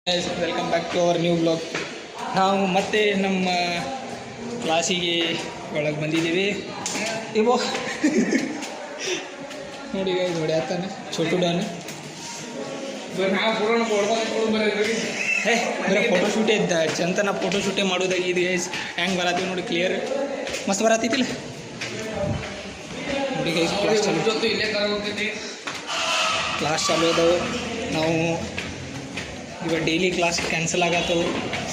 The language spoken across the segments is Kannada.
Welcome back to our new blog. ನಾವು ಮತ್ತೆ ನಮ್ಮ ಕ್ಲಾಸಿಗೆ ಒಳಗೆ ಬಂದಿದ್ದೀವಿ. ಇವು ನೋಡಿ ನೋಡಿ ಆತಾನೆ छोटू ಡಾನ್ ಬರೀ ಫೋಟೋಶೂಟೇ ಇದ್ದ ಚಂತನ ಫೋಟೋಶೂಟೇ ಮಾಡೋದಾಗಿದೆ ಗೈಸ್. ಹೆಂಗೆ ಬರತ್ತೀವಿ ನೋಡಿ, ಕ್ಲಿಯರ್ ಮಸ್ತ್ ಬರತ್ತಿಲ್ಲ ನೋಡಿ ಗೈಸ್. ಕ್ಲಾಸ್ ಚಾಲು ಅದಾವೆ. ನಾವು ಇವಾಗ ಡೈಲಿ ಕ್ಲಾಸ್ ಕ್ಯಾನ್ಸಲ್ ಆಗತ್ತವು.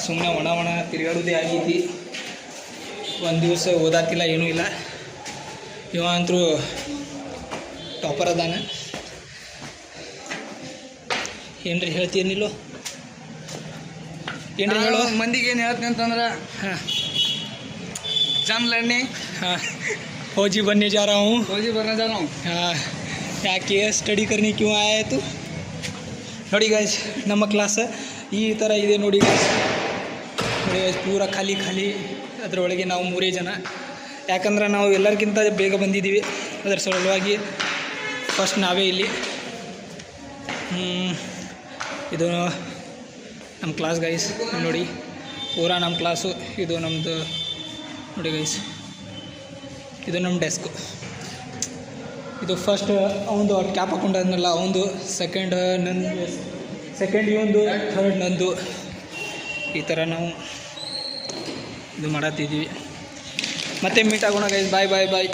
ಸುಮ್ಮನೆ ಒಣ ತಿರುಗಾಡೋದೇ ಆಗೈತಿ. ಒಂದು ದಿವಸ ಓದಾತಿಲ್ಲ, ಏನೂ ಇಲ್ಲ. ಇವ ಅಂತರೂ ಟಾಪರ್ ಅದಾನ. ಏನ್ರಿ ಹೇಳ್ತೀನಿಲ್ಲೋ, ಏನ್ರಿ ಹೇಳೋ ಮಂದಿಗೆ ಏನು ಹೇಳ್ತೀನಿ ಅಂತಂದ್ರೆ, ಹಾಂ ಜಾನ್ ಲರ್ನಿ हाँ फौजी बनने जा रहा हूँ. फौजी बनने जा रहा हूँ. हाँ क्या केस स्टडी करने क्यों आया है तू? ನೋಡಿ ಗಾಯ್ಸ್, ನಮ್ಮ ಕ್ಲಾಸ್ ಈ ಥರ ಇದೆ ನೋಡಿ ಗಾಯ್ಸ್. ನೋಡಿ ಗಾಯ್ಸ್, ಪೂರ ಖಾಲಿ ಖಾಲಿ. ಅದರೊಳಗೆ ನಾವು 3 ಜನ. ಯಾಕಂದ್ರೆ ನಾವು ಎಲ್ಲರಿಗಿಂತ ಬೇಗ ಬಂದಿದ್ದೀವಿ. ಅದರ ಸಲುವಾಗಿ ಫಸ್ಟ್ ನಾವೇ ಇಲ್ಲಿ. ಇದು ನಮ್ಮ ಕ್ಲಾಸ್ ಗೈಸ್. ನೋಡಿ ಪೂರ ನಮ್ಮ ಕ್ಲಾಸು. ಇದು ನಮ್ಮದು ನೋಡಿ ಗೈಸ್, ಇದು ನಮ್ಮ ಡೆಸ್ಕು. ಇದು ಫಸ್ಟ್ ಅವನದು ಕ್ಯಾಪ್ ಹಾಕೊಂಡಲ್ಲ ಅವನದು, ಸೆಕೆಂಡ್ ನಂದು, ಸೆಕೆಂಡ್ ಇವೊಂದು, ಥರ್ಡ್ ನಂದು. ಈ ಥರ ನಾವು ಇದು ಮಾಡತ್ತಿದ್ದೀವಿ. ಮತ್ತೆ ಮೀಟ್ ಆಗೋಣ ಗೈಸ್. ಬಾಯ್ ಬಾಯ್ ಬಾಯ್.